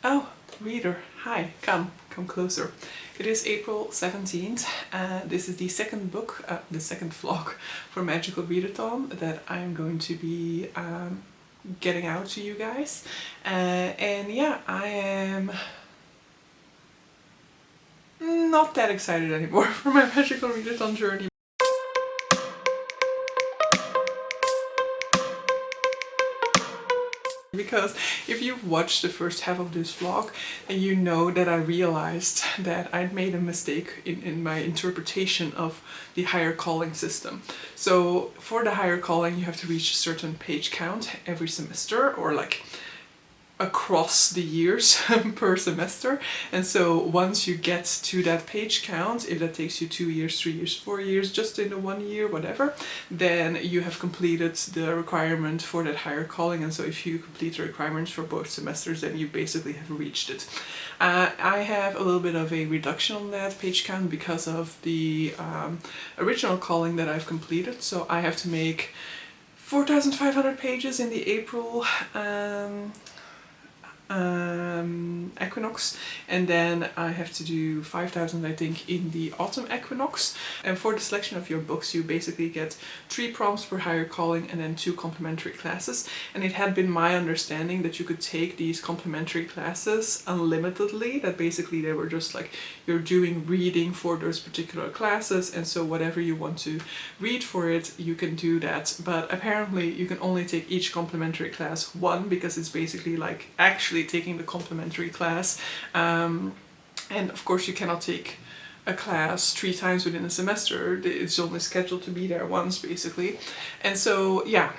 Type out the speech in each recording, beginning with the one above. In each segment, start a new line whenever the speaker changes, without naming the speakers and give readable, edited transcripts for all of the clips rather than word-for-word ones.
Oh, reader, hi, come closer. It is April 17th and this is the second book, the second vlog for Magical Readathon that I'm going to be getting out to you guys. And yeah, I am not that excited anymore for my Magical Readathon journey. Because if you've watched the first half of this vlog, and you know that I realized that I'd made a mistake in my interpretation of the higher calling system. So for the higher calling you have to reach a certain page count every semester, or like across the years per semester. And so once you get to that page count, if that takes you 2 years, 3 years, 4 years, just in the 1 year, whatever, then you have completed the requirement for that higher calling. And so if you complete the requirements for both semesters, then you basically have reached it. I have a little bit of a reduction on that page count because of the original calling that I've completed. So I have to make 4,500 pages in the April equinox, and then I have to do 5,000 I think in the autumn equinox. And for the selection of your books you basically get 3 prompts per higher calling and then 2 complementary classes. And it had been my understanding that you could take these complementary classes unlimitedly, that basically they were just like you're doing reading for those particular classes, and so whatever you want to read for it you can do that. But apparently you can only take each complementary class one, because it's basically like actually taking the complementary class, and of course you cannot take a class 3 times within a semester. It's only scheduled to be there once basically. And so yeah,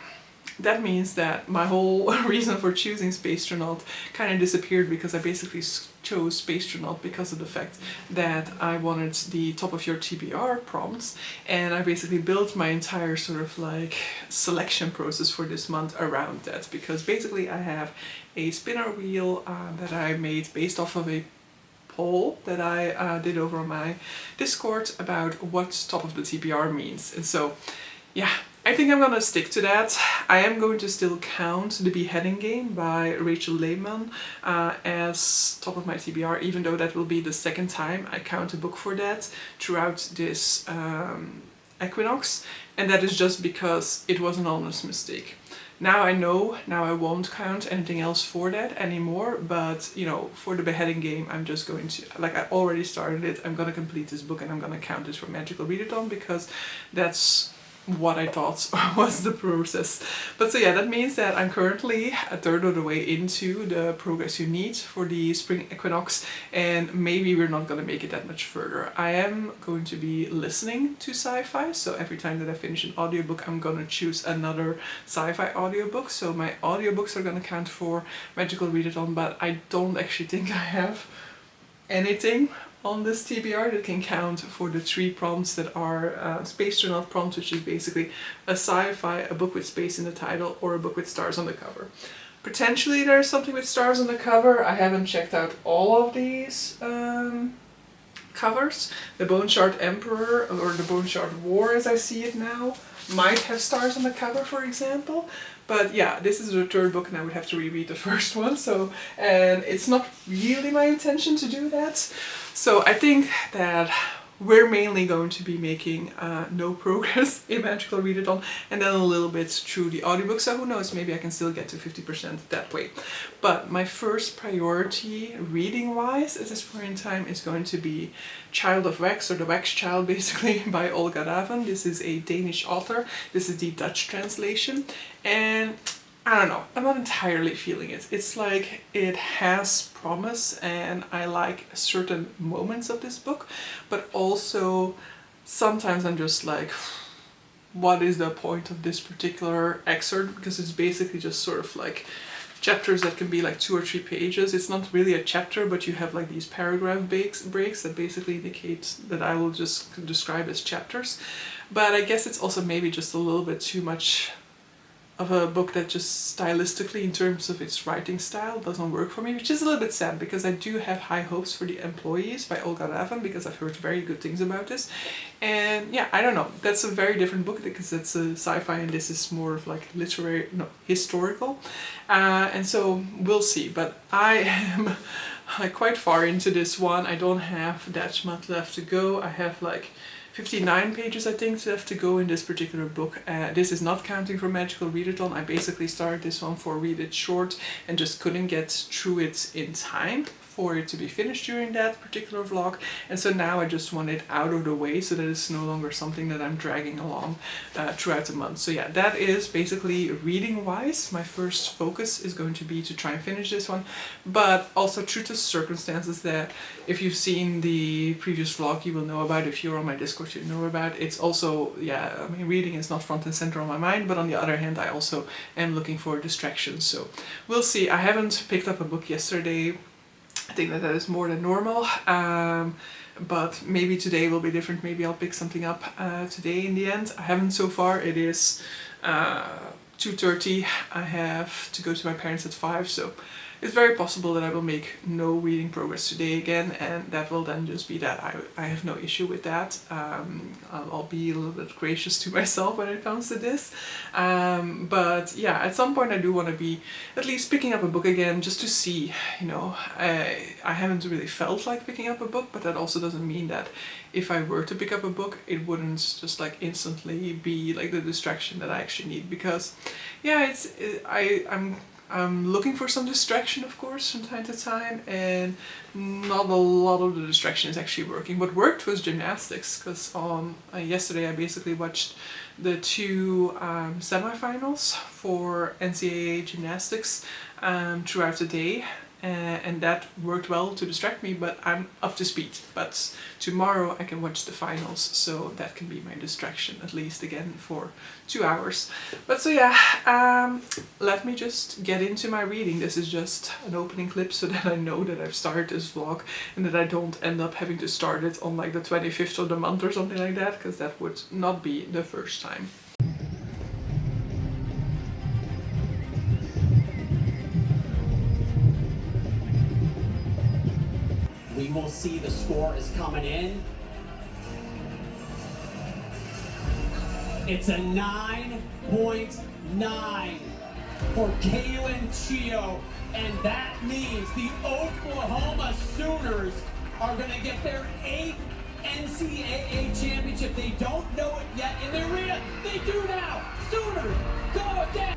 that means that my whole reason for choosing Spacetronaut kind of disappeared, because I basically chose Spacetronaut because of the fact that I wanted the top of your TBR prompts, and I basically built my entire sort of like selection process for this month around that, because basically I have a spinner wheel that I made based off of a poll that I did over on my Discord about what top of the TBR means. And so yeah, I think I'm gonna stick to that. I am going to still count The Beheading Game by Rachel Lehman as top of my TBR, even though that will be the second time I count a book for that throughout this equinox. And that is just because it was an honest mistake. Now I know, now I won't count anything else for that anymore, but you know, for The Beheading Game I'm just going to, like I already started it, I'm gonna complete this book and I'm gonna count this for Magical Readathon, because that's what I thought was the process. But so yeah, that means that I'm currently a third of the way into the progress you need for the spring equinox, and maybe we're not gonna make it that much further. I am going to be listening to sci-fi, so every time that I finish an audiobook I'm gonna choose another sci-fi audiobook. So my audiobooks are gonna count for Magical Readathon, but I don't actually think I have anything on this TBR that can count for the 3 prompts that are Spacetronaut prompts, which is basically a sci-fi, a book with space in the title, or a book with stars on the cover. Potentially there's something with stars on the cover. I haven't checked out all of these covers. The Bone Shard Emperor, or the Bone Shard War as I see it now, might have stars on the cover, for example. But yeah, this is the 3rd book and I would have to reread the first one, so, and it's not really my intention to do that. So I think that we're mainly going to be making no progress in Magical Readathon, and then a little bit through the audiobook. So who knows, maybe I can still get to 50% that way. But my first priority reading wise at this point in time is going to be Child of Wax, or The Wax Child basically, by Olga Raven. This is a Danish author. This is the Dutch translation, and I don't know, I'm not entirely feeling it. It's like it has promise and I like certain moments of this book, but also sometimes I'm just like, what is the point of this particular excerpt? Because it's basically just sort of like chapters that can be like 2 or 3 pages. It's not really a chapter, but you have like these paragraph breaks that basically indicate that I will just describe as chapters. But I guess it's also maybe just a little bit too much of a book that just stylistically, in terms of its writing style, doesn't work for me, which is a little bit sad because I do have high hopes for The Employees by Olga Ravn because I've heard very good things about this. And yeah, I don't know, that's a very different book because it's a sci-fi and this is more of like literary, no, historical. And so we'll see, but I am quite far into this one. I don't have that much left to go. I have like 59 pages, I think, left to go in this particular book. This is not counting for Magical Readathon. I basically started this one for Read It Short and just couldn't get through it in time for it to be finished during that particular vlog, and so now I just want it out of the way so that it's no longer something that I'm dragging along throughout the month. So yeah, that is basically reading wise. My first focus is going to be to try and finish this one, but also true to circumstances that if you've seen the previous vlog you will know about, if you're on my Discord you know about. It's also, yeah, I mean, reading is not front and center on my mind, but on the other hand I also am looking for distractions, so we'll see. I haven't picked up a book yesterday. I think that is more than normal, but maybe today will be different. Maybe I'll pick something up today in the end. I haven't so far. It is 2:30. I have to go to my parents at 5, so it's very possible that I will make no reading progress today again, and that will then just be that. I have no issue with that. I'll be a little bit gracious to myself when it comes to this. But yeah, at some point I do want to be at least picking up a book again, just to see, you know, I haven't really felt like picking up a book, but that also doesn't mean that if I were to pick up a book, it wouldn't just like instantly be like the distraction that I actually need, because yeah, I'm looking for some distraction, of course, from time to time, and not a lot of the distraction is actually working. What worked was gymnastics, because on yesterday I basically watched the 2 semifinals for NCAA gymnastics throughout the day. And that worked well to distract me, but I'm up to speed. But tomorrow I can watch the finals, so that can be my distraction, at least again for 2 hours. But so yeah, let me just get into my reading. This is just an opening clip so that I know that I've started this vlog and that I don't end up having to start it on like the 25th of the month or something like that, because that would not be the first time.
We will see the score is coming in. It's a 9.9 for Kaylin Chio, and that means the Oklahoma Sooners are going to get their 8th NCAA championship. They don't know it yet in the arena. They do now. Sooners, go again.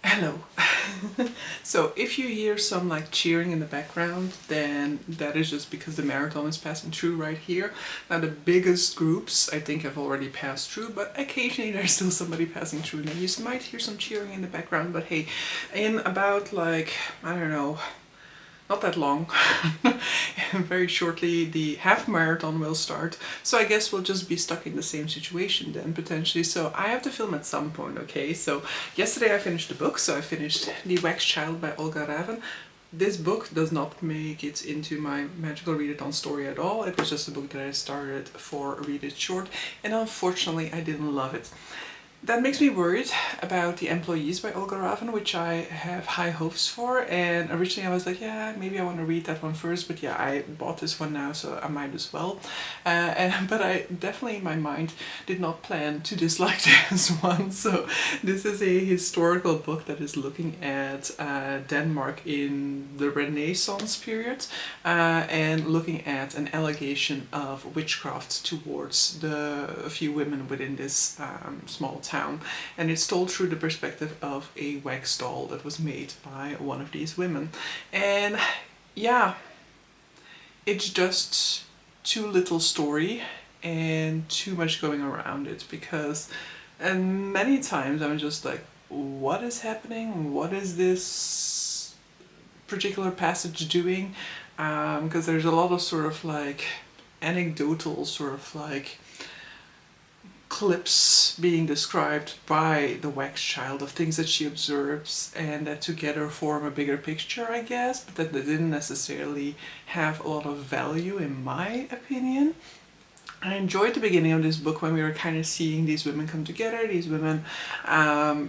Hello. So if you hear some like cheering in the background, then that is just because the marathon is passing through right here. Now the biggest groups I think have already passed through, but occasionally there's still somebody passing through. Now you might hear some cheering in the background, but hey, in about like, I don't know, not that long, very shortly the half marathon will start, so I guess we'll just be stuck in the same situation then potentially. So I have to film at some point, okay? So yesterday I finished the book, so I finished The Wax Child by Olga Ravn. This book does not make it into my Magical Readathon story at all. It was just a book that I started for Read It Short, and unfortunately I didn't love it. That makes me worried about The Employees by Olga Ravn, which I have high hopes for, and originally I was like, yeah, maybe I want to read that one first, but yeah, I bought this one now, so I might as well. But I definitely in my mind did not plan to dislike this one. So this is a historical book that is looking at Denmark in the Renaissance period, and looking at an allegation of witchcraft towards a few women within this small town, and it's told through the perspective of a wax doll that was made by one of these women. And yeah, it's just too little story and too much going around it, because And many times I'm just like, what is happening? What is this particular passage doing? Because there's a lot of sort of like anecdotal sort of like clips being described by the wax child of things that she observes and that together form a bigger picture, I guess, but that they didn't necessarily have a lot of value in my opinion. I enjoyed the beginning of this book when we were kind of seeing these women come together, these women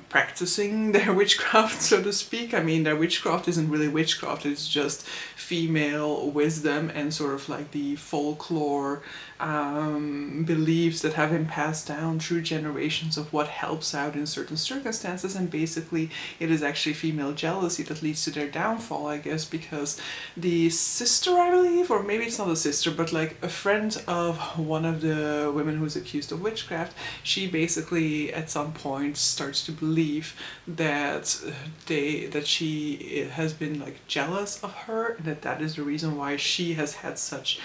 practicing their witchcraft, so to speak. I mean, their witchcraft isn't really witchcraft, it's just female wisdom and sort of like the folklore beliefs that have been passed down through generations of what helps out in certain circumstances. And basically it is actually female jealousy that leads to their downfall, I guess, because the sister, I believe, or maybe it's not a sister, but like a friend of one of the women who's accused of witchcraft, she basically at some point starts to believe that she has been like jealous of her, and that is the reason why she has had such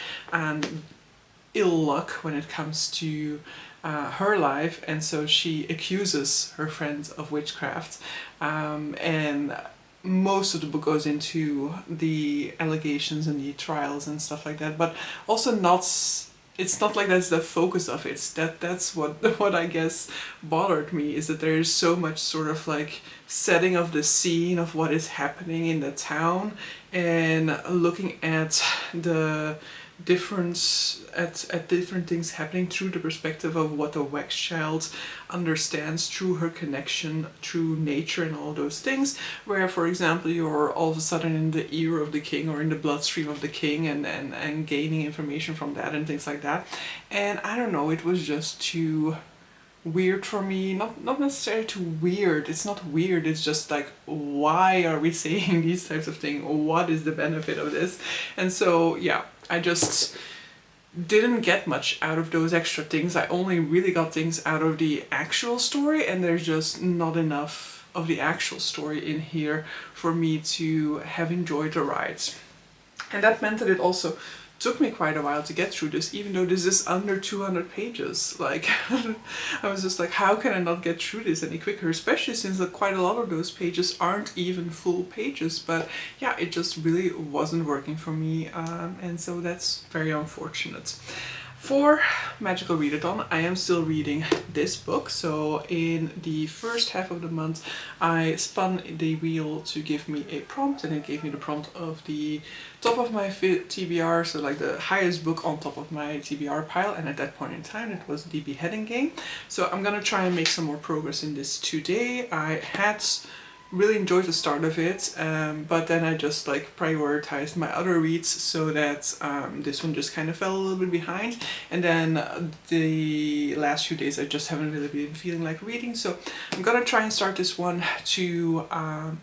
ill luck when it comes to her life. And so she accuses her friend of witchcraft, and most of the book goes into the allegations and the trials and stuff like that, but also it's not like that's the focus of it. That's what I guess bothered me, is that there is so much sort of like setting of the scene of what is happening in the town and looking at the different things happening through the perspective of what the wax child understands through her connection through nature and all those things, where for example you're all of a sudden in the ear of the king or in the bloodstream of the king and gaining information from that and things like that. And I don't know, it was just too weird for me. Not necessarily too weird, it's not weird, it's just like, why are we saying these types of things? What is the benefit of this? And so yeah, I just didn't get much out of those extra things. I only really got things out of the actual story, and there's just not enough of the actual story in here for me to have enjoyed the ride. And that meant that it also took me quite a while to get through this, even though this is under 200 pages. Like, I was just like, how can I not get through this any quicker? Especially since quite a lot of those pages aren't even full pages. But yeah, it just really wasn't working for me, and so that's very unfortunate. For Magical Readathon, I am still reading this book. So in the first half of the month, I spun the wheel to give me a prompt, and it gave me the prompt of the top of my TBR, so like the highest book on top of my TBR pile, and at that point in time it was The Beheading Game. So I'm gonna try and make some more progress in this today. I had really enjoyed the start of it, but then I just like prioritized my other reads so that this one just kind of fell a little bit behind, and then the last few days I just haven't really been feeling like reading. So I'm gonna try and start this one to I'm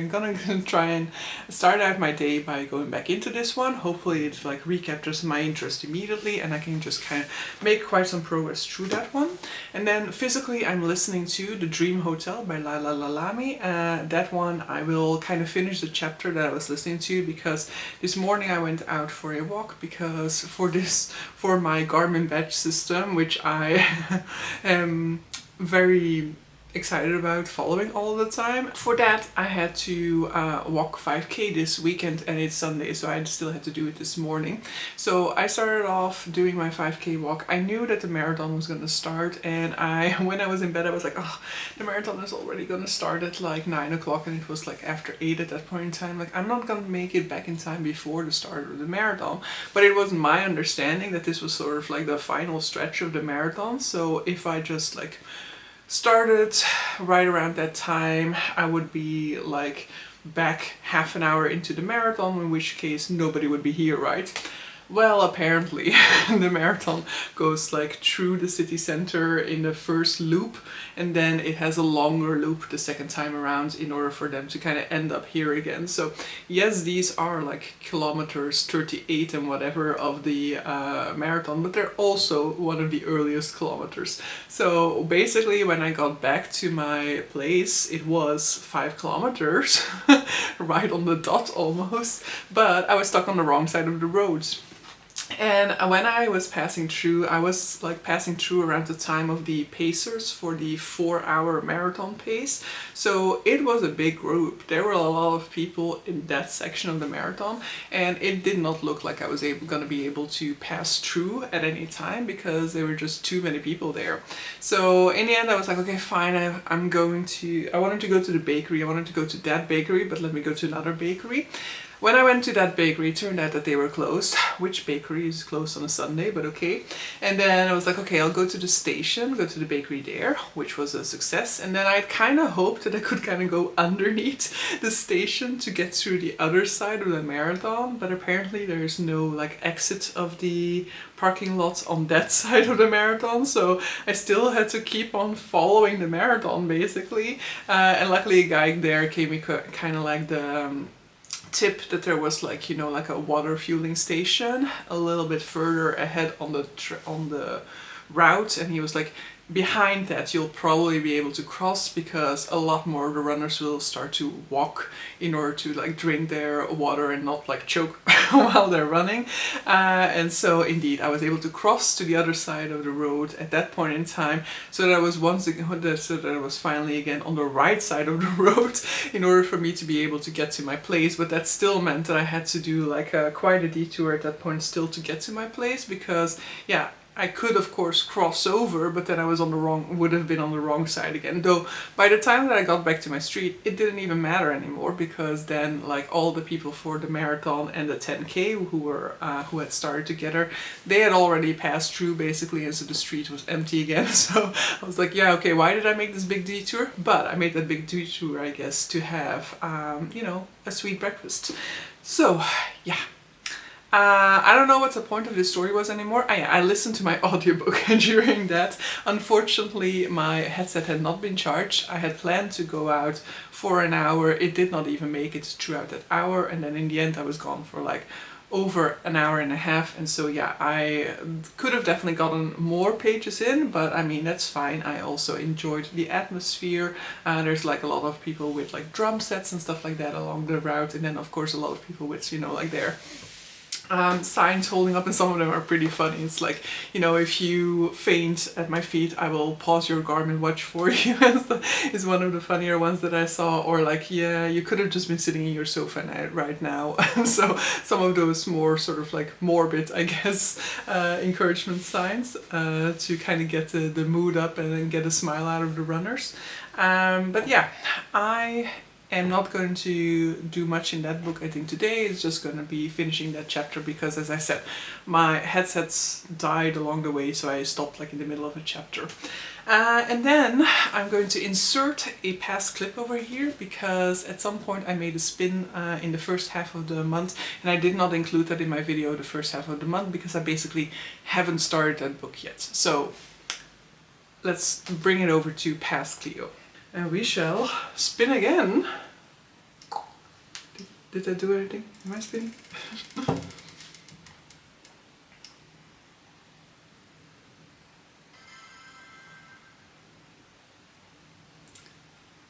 gonna try and start out my day by going back into this one. Hopefully it like recaptures my interest immediately and I can just kind of make quite some progress through that one. And then physically I'm listening to The Dream Hotel by Laila Lalami. That one I will kind of finish the chapter that I was listening to, because this morning I went out for a walk, because for my Garmin badge system, which I am very excited about following all the time. For that I had to walk 5k this weekend, and it's Sunday, so I still had to do it this morning. So I started off doing my 5k walk. I knew that the marathon was going to start, and when I was in bed I was like, oh, the marathon is already going to start at like 9 o'clock, and it was like after 8 at that point in time. Like, I'm not going to make it back in time before the start of the marathon. But it was my understanding that this was sort of like the final stretch of the marathon, so if I just like started right around that time, I would be like back half an hour into the marathon, in which case nobody would be here, right? Well, apparently the marathon goes like through the city center in the first loop, and then it has a longer loop the second time around in order for them to kind of end up here again. So yes, these are like kilometers 38 and whatever of the marathon, but they're also one of the earliest kilometers. So basically when I got back to my place, it was 5 kilometers, right on the dot almost, but I was stuck on the wrong side of the road. And when I was passing through, I was like passing through around the time of the pacers for the 4-hour marathon pace. So it was a big group. There were a lot of people in that section of the marathon, and it did not look like I was going to be able to pass through at any time because there were just too many people there. So in the end I was like, okay, fine, I wanted to go to the bakery. I wanted to go to that bakery, but let me go to another bakery. When I went to that bakery, it turned out that they were closed. Which bakery is closed on a Sunday, but okay. And then I was like, okay, I'll go to the station, go to the bakery there, which was a success. And then I kind of hoped that I could kind of go underneath the station to get through the other side of the marathon. But apparently there's no like exit of the parking lot on that side of the marathon. So I still had to keep on following the marathon basically. And luckily a guy there gave me kind of like the tip that there was like, you know, like a water fueling station a little bit further ahead on the route, and he was like, behind that you'll probably be able to cross because a lot more of the runners will start to walk in order to like drink their water and not like choke while they're running. And so indeed I was able to cross to the other side of the road at that point in time, so that I was finally again on the right side of the road in order for me to be able to get to my place. But that still meant that I had to do like quite a detour at that point still to get to my place, because yeah, I could of course cross over, but then I was would have been on the wrong side again. Though by the time that I got back to my street, it didn't even matter anymore, because then like all the people for the marathon and the 10K who had started together, they had already passed through basically, and so the street was empty again. So I was like, yeah, okay, why did I make this big detour? But I made that big detour, I guess, to have, you know, a sweet breakfast. So yeah. I don't know what the point of this story was anymore. I listened to my audiobook during that. Unfortunately, my headset had not been charged. I had planned to go out for an hour. It did not even make it throughout that hour, and then in the end I was gone for like over an hour and a half. And so yeah, I could have definitely gotten more pages in, but I mean, that's fine. I also enjoyed the atmosphere. There's like a lot of people with like drum sets and stuff like that along the route, and then of course a lot of people with, you know, like their signs holding up, and some of them are pretty funny. It's like, you know, if you faint at my feet, I will pause your Garmin watch for you is one of the funnier ones that I saw. Or like, yeah, you could have just been sitting in your sofa right now. So some of those more sort of like morbid, I guess, encouragement signs to kind of get the mood up and then get a smile out of the runners. But yeah, I am not going to do much in that book. I think today is just going to be finishing that chapter, because as I said, my headsets died along the way, so I stopped like in the middle of a chapter. And then I'm going to insert a past clip over here, because at some point I made a spin in the first half of the month, and I did not include that in my video the first half of the month because I basically haven't started that book yet. So let's bring it over to past Cleo. And we shall spin again. Did I do anything? Am I spinning?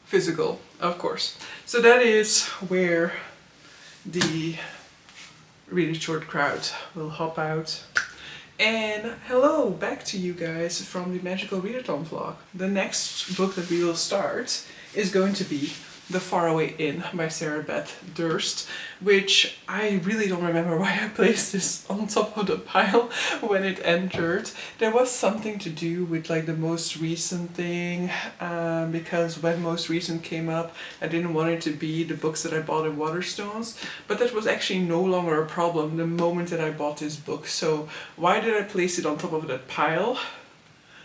Physical, of course. So that is where the really short crowd will hop out. And hello back to you guys from the Magical Readathon vlog. The next book that we will start is going to be The Faraway Inn by Sarah Beth Durst, which I really don't remember why I placed this on top of the pile when it entered. There was something to do with like the most recent thing, because when most recent came up, I didn't want it to be the books that I bought in Waterstones, but that was actually no longer a problem the moment that I bought this book. So why did I place it on top of that pile?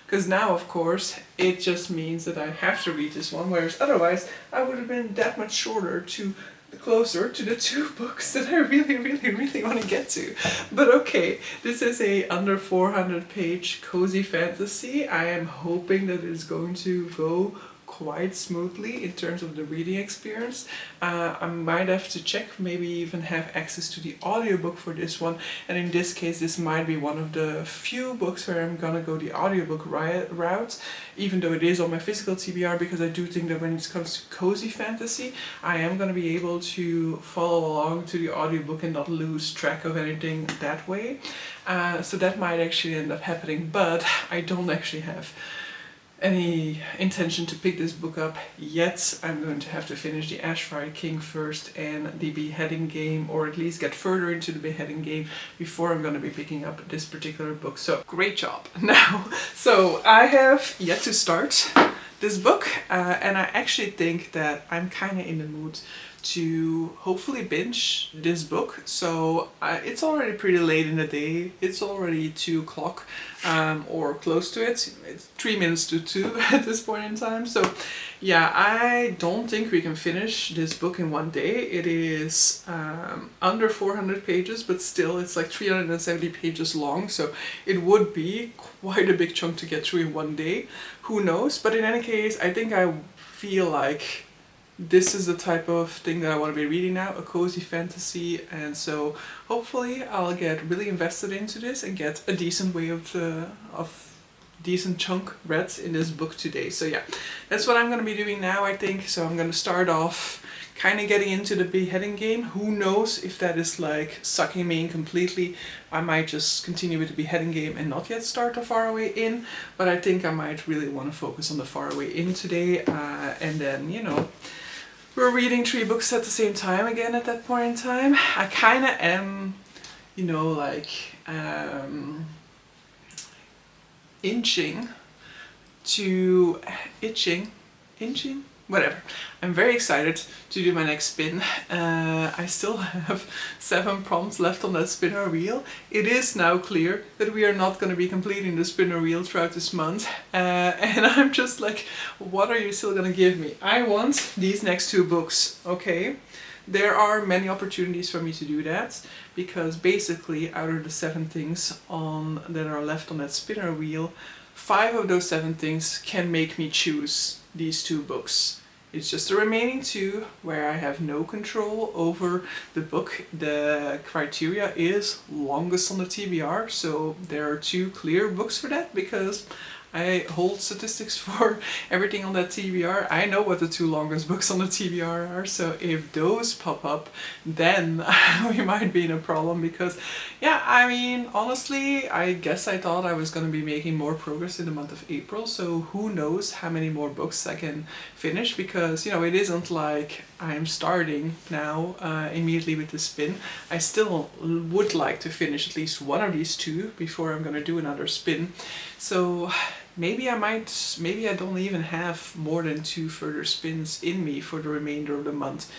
Because now, of course, it just means that I have to read this one, whereas otherwise I would have been that much closer to the two books that I really want to get to. But okay, this is a under 400 page cozy fantasy. I am hoping that it's going to go quite smoothly in terms of the reading experience. I might have to check, maybe even have access to the audiobook for this one, and in this case this might be one of the few books where I'm gonna go the audiobook route, even though it is on my physical TBR, because I do think that when it comes to cozy fantasy I am gonna be able to follow along to the audiobook and not lose track of anything that way. So that might actually end up happening, but I don't actually have any intention to pick this book up yet. I'm going to have to finish the Ashfire King first and the Beheading Game, or at least get further into the Beheading Game before I'm going to be picking up this particular book. So great job. Now, so I have yet to start this book, and I actually think that I'm kind of in the mood to hopefully binge this book. So it's already pretty late in the day. It's already 2 o'clock or close to it. It's 3 minutes to 2 at this point in time. So yeah, I don't think we can finish this book in one day. It is under 400 pages, but still it's like 370 pages long. So it would be quite a big chunk to get through in one day. Who knows? But in any case, I think I feel like this is the type of thing that I want to be reading now, a cozy fantasy, and so hopefully I'll get really invested into this and get a decent way of decent chunk read in this book today. So yeah, that's what I'm going to be doing now, I think. So I'm going to start off kind of getting into the Beheading Game. Who knows if that is like sucking me in completely. I might just continue with the Beheading Game and not yet start the Faraway Inn, but I think I might really want to focus on the Faraway Inn today, and then, you know, we're reading 3 books at the same time again at that point in time. I kind of am, you know, like inching, whatever. I'm very excited to do my next spin. I still have 7 prompts left on that spinner wheel. It is now clear that we are not going to be completing the spinner wheel throughout this month. And I'm just like, what are you still going to give me? I want these next 2 books, okay? There are many opportunities for me to do that, because basically out of the 7 things that are left on that spinner wheel, 5 of those 7 things can make me choose these 2 books. It's just the remaining 2 where I have no control over the book. The criteria is longest on the TBR, so there are 2 clear books for that, because I hold statistics for everything on that TBR. I know what the 2 longest books on the TBR are, so if those pop up, then we might be in a problem, because yeah, I mean, honestly, I guess I thought I was going to be making more progress in the month of April, so who knows how many more books I can finish, because, you know, it isn't like I'm starting now immediately with the spin. I still would like to finish at least one of these 2 before I'm going to do another spin. So maybe I don't even have more than 2 further spins in me for the remainder of the month.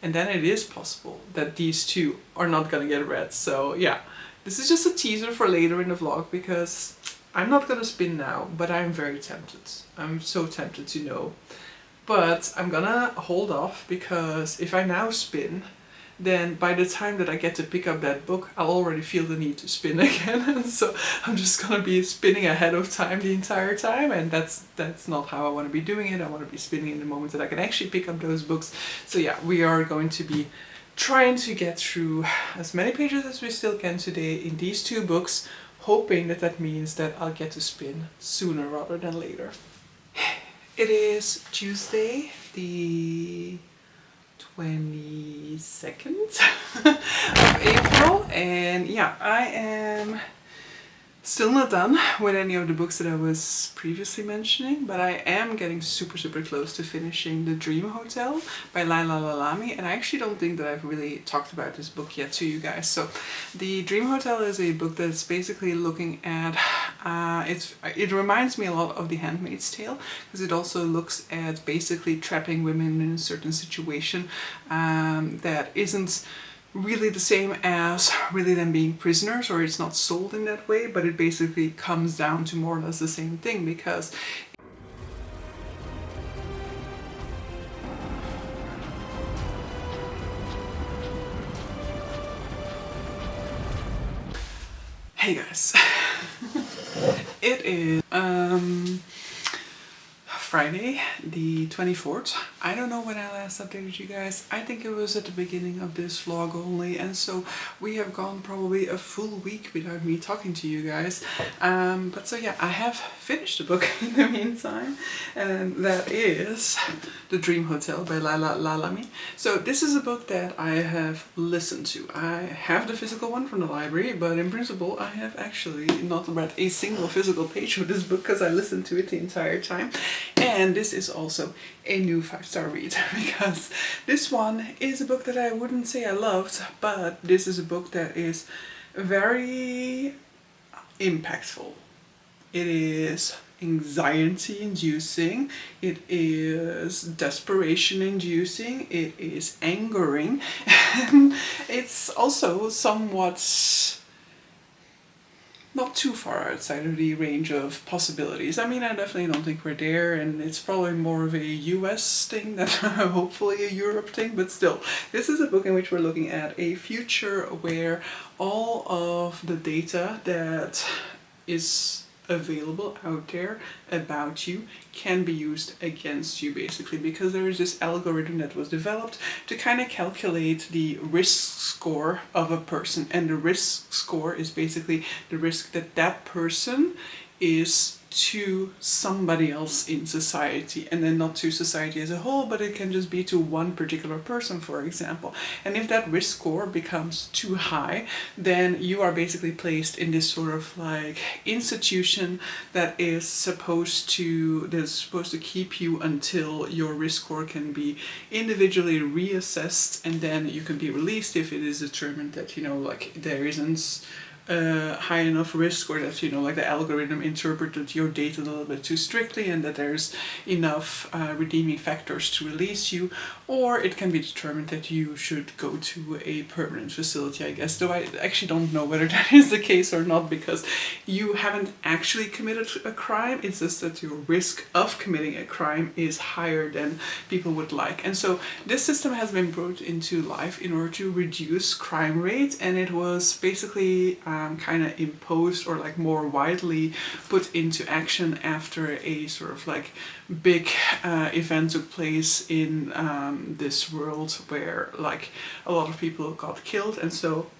And then it is possible that these 2 are not gonna get read. So yeah, this is just a teaser for later in the vlog, because I'm not gonna spin now, but I'm very tempted. I'm so tempted to know. But I'm gonna hold off, because if I now spin, then by the time that I get to pick up that book, I'll already feel the need to spin again. So I'm just gonna be spinning ahead of time the entire time, and that's not how I want to be doing it. I want to be spinning in the moment that I can actually pick up those books. So yeah, we are going to be trying to get through as many pages as we still can today in these 2 books, hoping that that means that I'll get to spin sooner rather than later. It is Tuesday, the 22nd of April, and yeah, I am still not done with any of the books that I was previously mentioning, but I am getting super close to finishing The Dream Hotel by Laila Lalami, and I actually don't think that I've really talked about this book yet to you guys. So The Dream Hotel is a book that's basically looking at, it reminds me a lot of The Handmaid's Tale, because it also looks at basically trapping women in a certain situation that isn't really the same as really them being prisoners, or it's not sold in that way, but it basically comes down to more or less the same thing, because hey guys, it is Friday, the 24th. I don't know when I last updated you guys. I think it was at the beginning of this vlog only, and so we have gone probably a full week without me talking to you guys. But so yeah, I have finished the book in the meantime, and that is The Dream Hotel by Lala Lalami. So this is a book that I have listened to. I have the physical one from the library, but in principle I have actually not read a single physical page of this book because I listened to it the entire time. And this is also a new 5-star read because this one is a book that I wouldn't say I loved, but this is a book that is very impactful. It is anxiety inducing, it is desperation inducing, it is angering, and it's also somewhat not too far outside of the range of possibilities. I mean, I definitely don't think we're there, and it's probably more of a US thing than hopefully a Europe thing, but still, this is a book in which we're looking at a future where all of the data that is available out there about you can be used against you, basically, because there is this algorithm that was developed to kind of calculate the risk score of a person, and the risk score is basically the risk that that person is to somebody else in society, and then not to society as a whole, but it can just be to one particular person, for example. And if that risk score becomes too high, then you are basically placed in this sort of like institution that is supposed to keep you until your risk score can be individually reassessed, and then you can be released if it is determined that, you know, like there isn't high enough risk, or that, you know, like the algorithm interpreted your data a little bit too strictly and that there's enough redeeming factors to release you. Or it can be determined that you should go to a permanent facility, I guess, though I actually don't know whether that is the case or not, because you haven't actually committed a crime. It's just that your risk of committing a crime is higher than people would like. And so this system has been brought into life in order to reduce crime rate, and it was basically kind of imposed, or like more widely put into action after a sort of like big event took place in this world where like a lot of people got killed. And so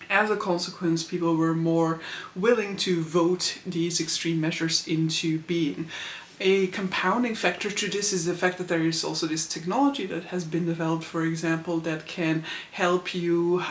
as a consequence, people were more willing to vote these extreme measures into being. A compounding factor to this is the fact that there is also this technology that has been developed, for example, that can help you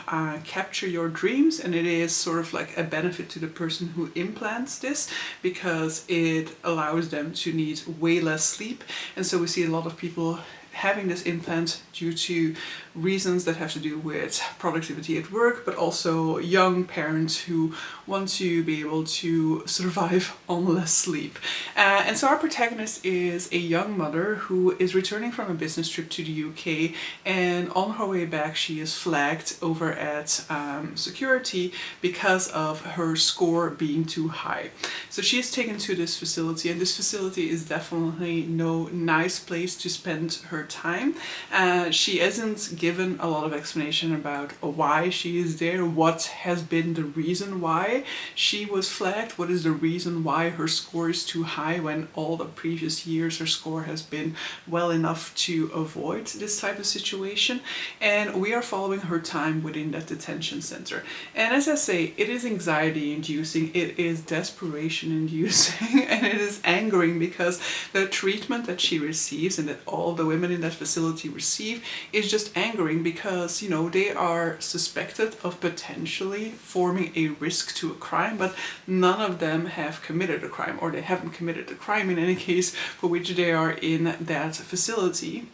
capture your dreams, and it is sort of like a benefit to the person who implants this because it allows them to need way less sleep. And so we see a lot of people having this implant due to reasons that have to do with productivity at work, but also young parents who want to be able to survive on less sleep. And so our protagonist is a young mother who is returning from a business trip to the UK, and on her way back she is flagged over at security because of her score being too high. So she is taken to this facility, and this facility is definitely no nice place to spend her time. She isn't given a lot of explanation about why she is there, what has been the reason why she was flagged, what is the reason why her score is too high when all the previous years her score has been well enough to avoid this type of situation. And we are following her time within that detention center. And as I say, it is anxiety inducing, it is desperation inducing, and it is angering because the treatment that she receives and that all the women in that facility receive is just angering because, you know, they are suspected of potentially forming a risk to a crime, but none of them have committed a crime, or they haven't committed a crime in any case for which they are in that facility.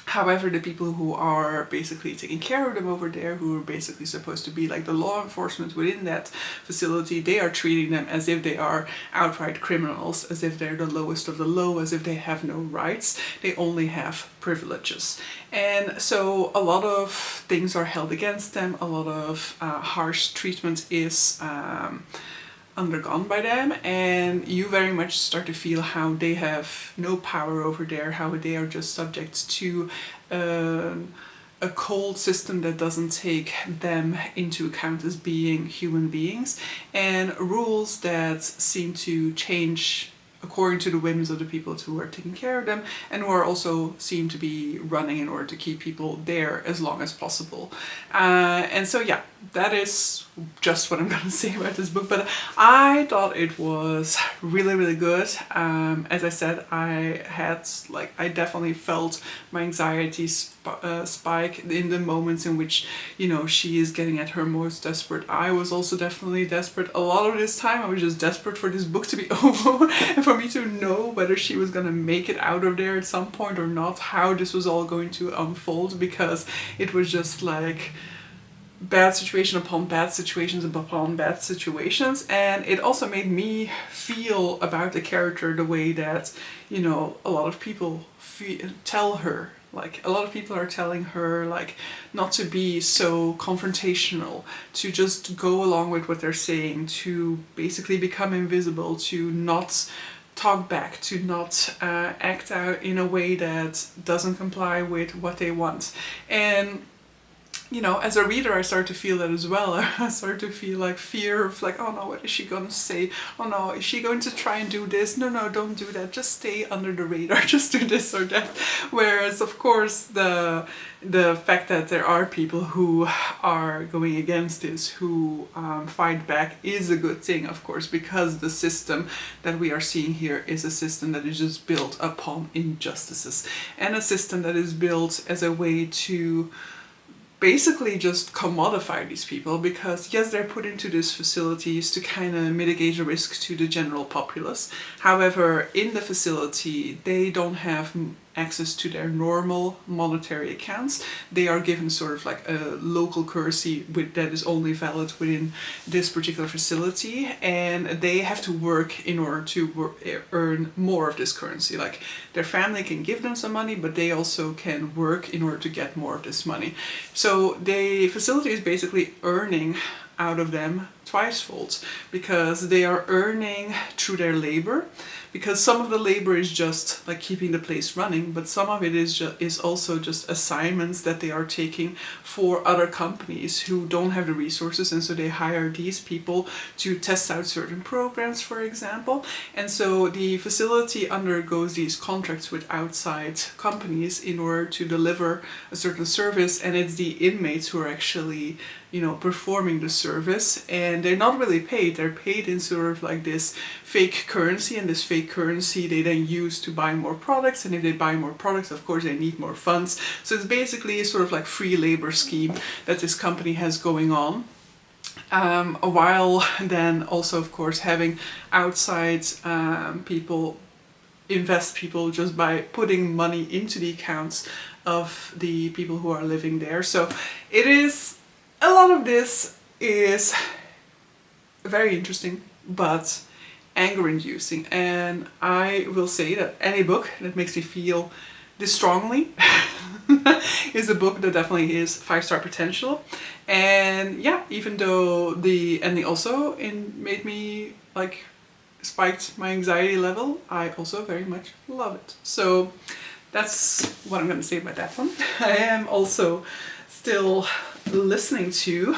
However, the people who are basically taking care of them over there, who are basically supposed to be like the law enforcement within that facility, they are treating them as if they are outright criminals, as if they're the lowest of the low, as if they have no rights, they only have privileges. And so a lot of things are held against them, a lot of harsh treatment is undergone by them, and you very much start to feel how they have no power over there, how they are just subject to a cold system that doesn't take them into account as being human beings, and rules that seem to change according to the whims of the people who are taking care of them, and who are also seem to be running in order to keep people there as long as possible. And so yeah, that is just what I'm gonna say about this book, but I thought it was really, really good. As I said, I definitely felt my anxiety spike in the moments in which, you know, she is getting at her most desperate. I was also definitely desperate. A lot of this time I was just desperate for this book to be over and for me to know whether she was gonna make it out of there at some point or not, how this was all going to unfold, because it was just like bad situation upon bad situations upon bad situations. And it also made me feel about the character the way that, you know, a lot of people tell her. Like, a lot of people are telling her, like, not to be so confrontational, to just go along with what they're saying, to basically become invisible, to not talk back, to not act out in a way that doesn't comply with what they want. And you know, as a reader, I start to feel that as well. I start to feel like fear of like, oh no, what is she going to say? Oh no, is she going to try and do this? No, no, don't do that. Just stay under the radar. Just do this or that. Whereas, of course, the fact that there are people who are going against this, who fight back, is a good thing, of course, because the system that we are seeing here is a system that is just built upon injustices, and a system that is built as a way to basically just commodify these people, because yes, they're put into these facilities to kind of mitigate the risk to the general populace. However, in the facility, they don't have access to their normal monetary accounts. They are given sort of like a local currency that is only valid within this particular facility, and they have to work in order to earn more of this currency. Like, their family can give them some money, but they also can work in order to get more of this money. So the facility is basically earning out of them twicefold, because they are earning through their labor, because some of the labor is just like keeping the place running, but some of it is also just assignments that they are taking for other companies who don't have the resources, and so they hire these people to test out certain programs, for example. And so the facility undergoes these contracts with outside companies in order to deliver a certain service, and it's the inmates who are actually, you know, performing the service, and they're not really paid. They're paid in sort of like this fake currency, and this fake currency they then use to buy more products, and if they buy more products, of course they need more funds. So it's basically a sort of like free labor scheme that this company has going on. While then also, of course, having outside people invest people just by putting money into the accounts of the people who are living there. So it is, a lot of this is very interesting, but anger-inducing. And I will say that any book that makes me feel this strongly is a book that definitely is 5-star potential. And yeah, even though the ending also made me like spiked my anxiety level, I also very much love it. So that's what I'm going to say about that one. I am also still listening to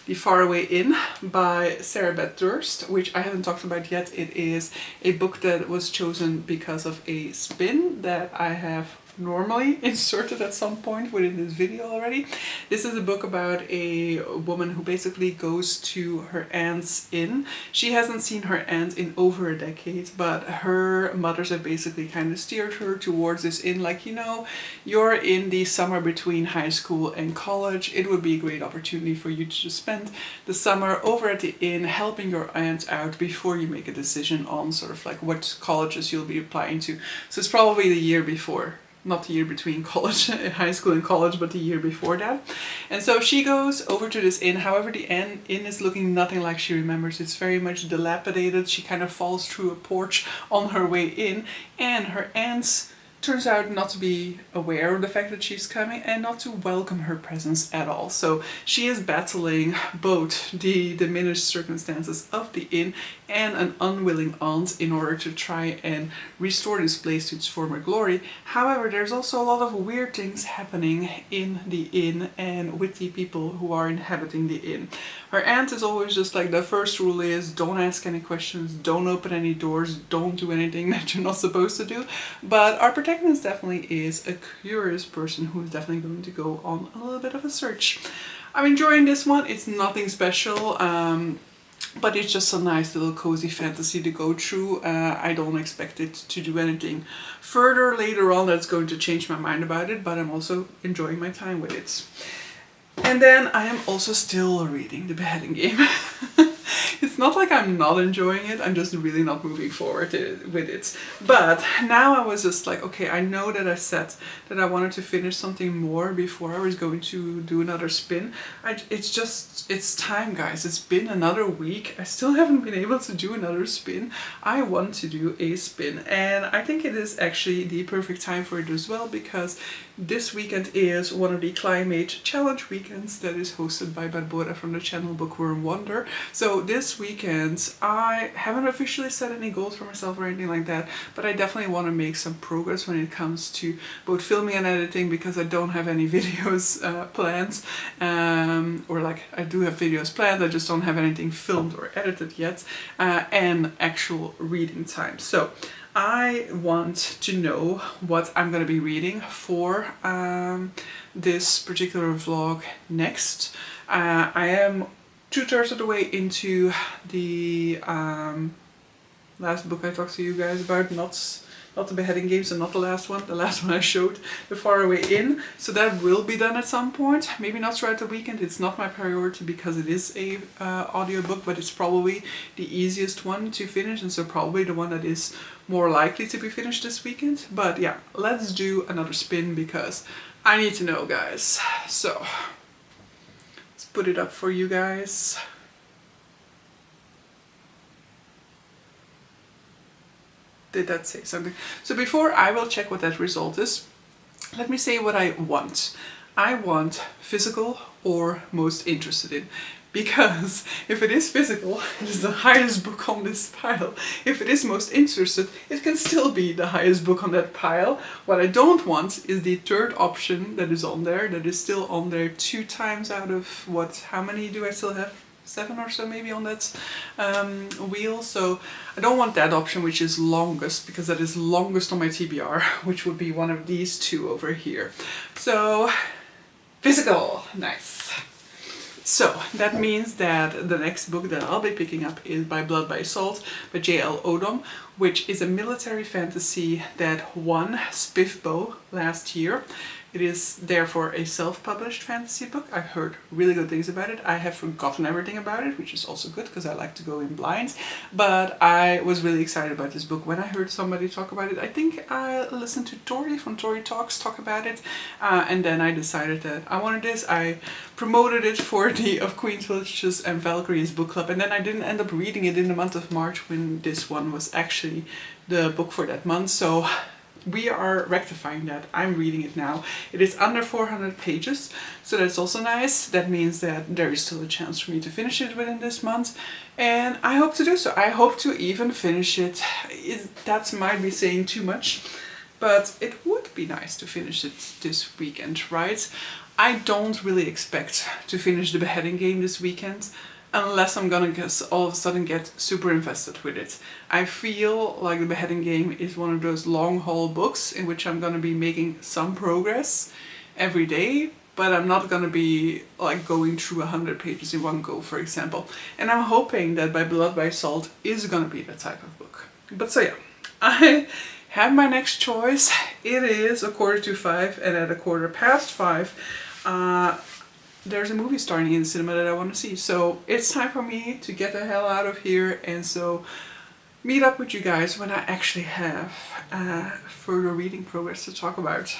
The Faraway Inn by Sarah Beth Durst, which I haven't talked about yet. It is a book that was chosen because of a spin that I have normally inserted at some point within this video already. This is a book about a woman who basically goes to her aunt's inn. She hasn't seen her aunt in over a decade, but her mothers have basically kind of steered her towards this inn, like, you know, you're in the summer between high school and college. It would be a great opportunity for you to just spend the summer over at the inn helping your aunt out before you make a decision on sort of like what colleges you'll be applying to. So it's probably the year before. Not the year between college, high school and college, but the year before that. And so she goes over to this inn. However, the inn is looking nothing like she remembers. It's very much dilapidated. She kind of falls through a porch on her way in, and her aunt's turns out not to be aware of the fact that she's coming and not to welcome her presence at all. So she is battling both the diminished circumstances of the inn and an unwilling aunt in order to try and restore this place to its former glory. However, there's also a lot of weird things happening in the inn and with the people who are inhabiting the inn. Her aunt is always just like, the first rule is don't ask any questions, don't open any doors, don't do anything that you're not supposed to do. But our protagonist definitely is a curious person who is definitely going to go on a little bit of a search. I'm enjoying this one. It's nothing special, but it's just a nice little cozy fantasy to go through. I don't expect it to do anything further later on that's going to change my mind about it, but I'm also enjoying my time with it. And then I am also still reading The Beheading Game. It's not like I'm not enjoying it, I'm just really not moving forward with it. But now I was just like, okay, I know that I said that I wanted to finish something more before I was going to do another spin. It's time, guys. It's been another week. I still haven't been able to do another spin. I want to do a spin, and I think it is actually the perfect time for it as well, because this weekend is one of the Climate Challenge weekends that is hosted by Barbora from the channel Bookworm Wonder. So this weekend I haven't officially set any goals for myself or anything like that, but I definitely want to make some progress when it comes to both filming and editing, because I don't have any videos planned, or like I do have videos planned, I just don't have anything filmed or edited yet, and actual reading time. So I want to know what I'm going to be reading for this particular vlog next. I am 2/3 of the way into the last book I talked to you guys about, not the Beheading Game, so not the last one. The last one I showed, The Faraway Inn. So that will be done at some point. Maybe not throughout the weekend. It's not my priority because it is a audiobook, but it's probably the easiest one to finish, and so probably the one that is more likely to be finished this weekend. But yeah, let's do another spin because I need to know, guys. So let's put it up for you guys. Did that say something? So before I will check what that result is, let me say what I want. I want physical or most interested in. Because if it is physical, it is the highest book on this pile. If it is most interested, it can still be the highest book on that pile. What I don't want is the third option that is on there, that is still on there 2 times out of what, how many do I still have? 7 or so maybe on that wheel. So I don't want that option, which is longest, because that is longest on my TBR, which would be one of these 2 over here. So physical, nice. So that means that the next book that I'll be picking up is By Blood by Salt by J.L. Odom, which is a military fantasy that won Spiffbo last year. It is therefore a self-published fantasy book. I've heard really good things about it. I have forgotten everything about it, which is also good because I like to go in blind. But I was really excited about this book when I heard somebody talk about it. I think I listened to Tori from Tori Talks talk about it, and then I decided that I wanted this. I promoted it for the Of Queen's Witches and Valkyries book club, and then I didn't end up reading it in the month of March when this one was actually the book for that month. So we are rectifying that. I'm reading it now. It is under 400 pages, so that's also nice. That means that there is still a chance for me to finish it within this month, and I hope to do so. I hope to even finish it. That might be saying too much, but it would be nice to finish it this weekend, right? I don't really expect to finish The Beheading Game this weekend, unless I'm gonna all of a sudden get super invested with it. I feel like The Beheading Game is one of those long haul books in which I'm gonna be making some progress every day, but I'm not gonna be like going through 100 pages in one go, for example. And I'm hoping that By Blood by Salt is gonna be that type of book. But so yeah, I have my next choice. It is 5:15, and at 5:15, there's a movie starting in the cinema that I want to see. So it's time for me to get the hell out of here, and so meet up with you guys when I actually have further reading progress to talk about.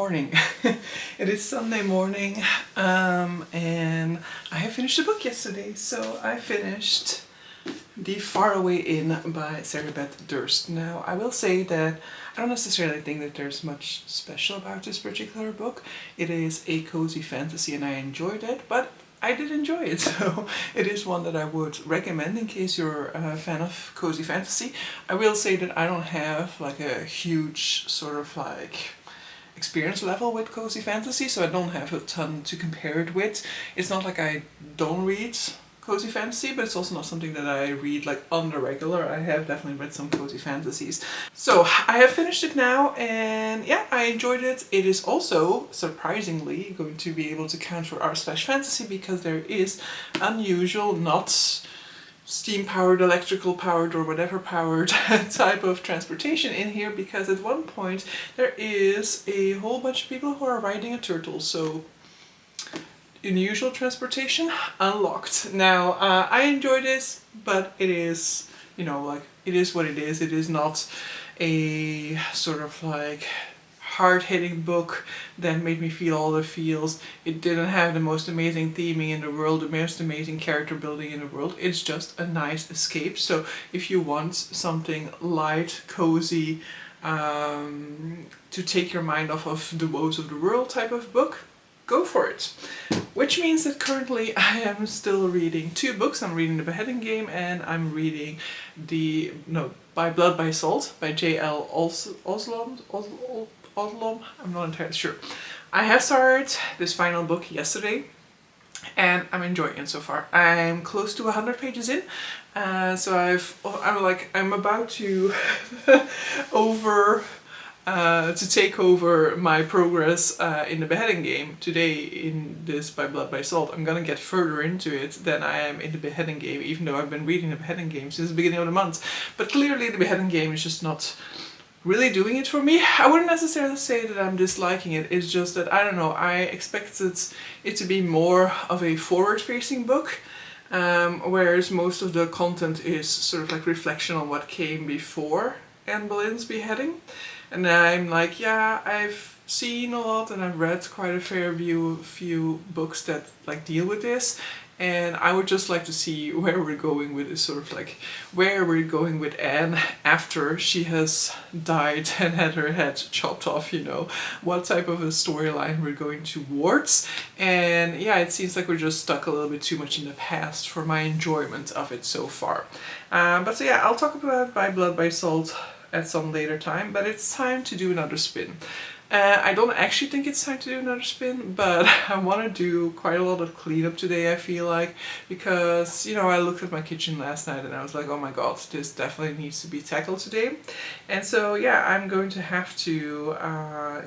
morning. It is Sunday morning, and I have finished a book yesterday. So I finished The Faraway Inn by Sarah Beth Durst. Now, I will say that I don't necessarily think that there's much special about this particular book. It is a cozy fantasy and I enjoyed it, but I did enjoy it, so it is one that I would recommend in case you're a fan of cozy fantasy. I will say that I don't have like a huge sort of like experience level with cozy fantasy, so I don't have a ton to compare it with. It's not like I don't read cozy fantasy, but it's also not something that I read like on the regular. I have definitely read some cozy fantasies. So I have finished it now, and yeah, I enjoyed it. It is also surprisingly going to be able to count for r/fantasy because there is unusual, not steam powered, electrical powered, or whatever powered type of transportation in here, because at one point there is a whole bunch of people who are riding a turtle. So unusual transportation unlocked. Now, I enjoyed this, but it is, you know, like, it is what it is. It is not a sort of like hard-hitting book that made me feel all the feels. It didn't have the most amazing theming in the world, the most amazing character building in the world. It's just a nice escape. So if you want something light, cozy, to take your mind off of the woes of the world type of book, go for it. Which means that currently I am still reading two books. I'm reading The Beheading Game and I'm reading By Blood by Salt by J.L. Oslom. I'm not entirely sure. I have started this final book yesterday and I'm enjoying it so far. I'm close to 100 pages in, so I'm about to to take over my progress in The Beheading Game today in this By Blood by Salt. I'm gonna get further into it than I am in The Beheading Game, even though I've been reading The Beheading Game since the beginning of the month. But clearly The Beheading Game is just not really doing it for me. I wouldn't necessarily say that I'm disliking it, it's just that, I don't know, I expected it to be more of a forward-facing book, whereas most of the content is sort of like reflection on what came before Anne Boleyn's beheading. And I'm like, yeah, I've seen a lot and I've read quite a few books that like deal with this, and I would just like to see where we're going with this, sort of like where we're going with Anne after she has died and had her head chopped off, you know, what type of a storyline we're going towards. And yeah, it seems like we're just stuck a little bit too much in the past for my enjoyment of it so far. But so yeah, I'll talk about By Blood by Salt at some later time, but it's time to do another spin. I don't actually think it's time to do another spin, but I want to do quite a lot of cleanup today, I feel like, because, you know, I looked at my kitchen last night and I was like, oh my god, this definitely needs to be tackled today. And so yeah, I'm going to have to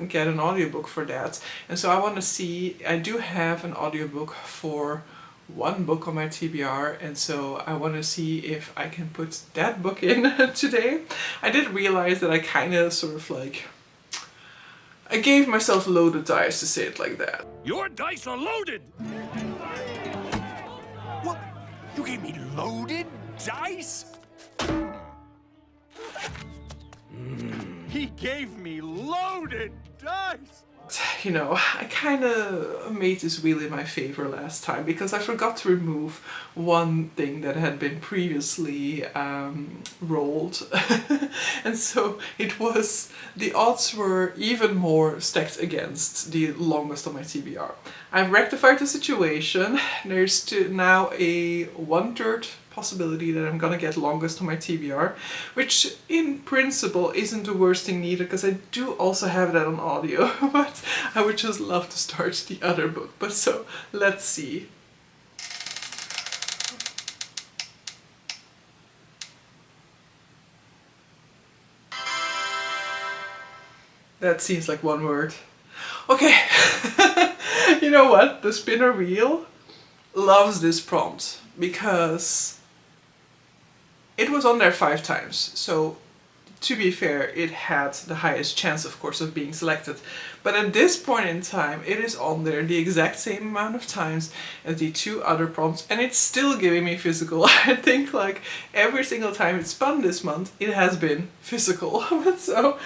get an audiobook for that. And so I want to see, I do have an audiobook for one book on my TBR, and so I want to see if I can put that book in today. I did realize that I kind of sort of like, I gave myself loaded dice, to say it like that.
Your dice are loaded! What? You gave me loaded dice? He gave me loaded dice!
You know, I kind of made this wheel in my favor last time because I forgot to remove one thing that had been previously rolled. And so it was, the odds were even more stacked against the longest on my TBR. I've rectified the situation. There's now a 1/3 possibility that I'm gonna get longest on my TBR, which in principle isn't the worst thing neither, because I do also have that on audio, but I would just love to start the other book. But so, let's see. That seems like one word. Okay, you know what? The spinner wheel loves this prompt because it was on there 5 times. So to be fair, it had the highest chance, of course, of being selected. But at this point in time, it is on there the exact same amount of times as the 2 other prompts, and it's still giving me physical. I think like every single time it's spun this month, it has been physical. So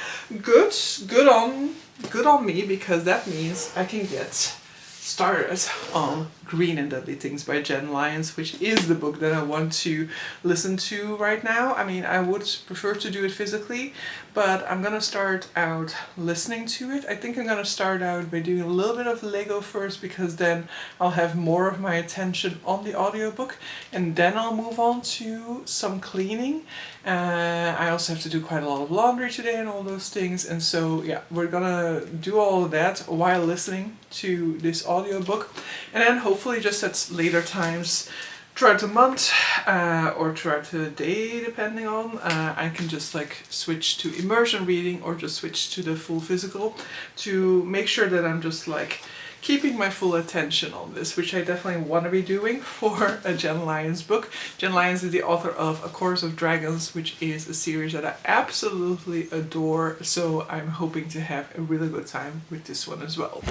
good on me, because that means I can get started on Green and Deadly Things by Jen Lyons, which is the book that I want to listen to right now. I mean, I would prefer to do it physically, but I'm gonna start out listening to it. I think I'm gonna start out by doing a little bit of Lego first, because then I'll have more of my attention on the audiobook, and then I'll move on to some cleaning. I also have to do quite a lot of laundry today and all those things, and so yeah, we're gonna do all of that while listening to this audiobook, and then hopefully just at later times throughout the month or throughout the day, depending on, I can just like switch to immersion reading or just switch to the full physical to make sure that I'm just like keeping my full attention on this, which I definitely want to be doing for a Jen Lyons book. Jen Lyons is the author of A Chorus of Dragons, which is a series that I absolutely adore, so I'm hoping to have a really good time with this one as well.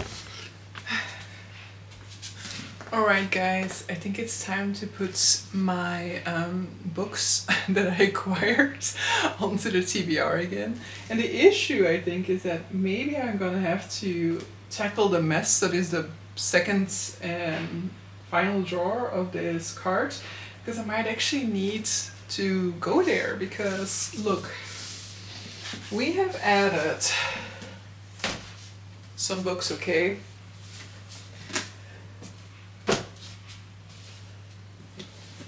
Alright guys, I think it's time to put my books that I acquired onto the TBR again. And the issue, I think, is that maybe I'm gonna have to tackle the mess that is the second and final drawer of this cart, because I might actually need to go there, because look, we have added some books, okay?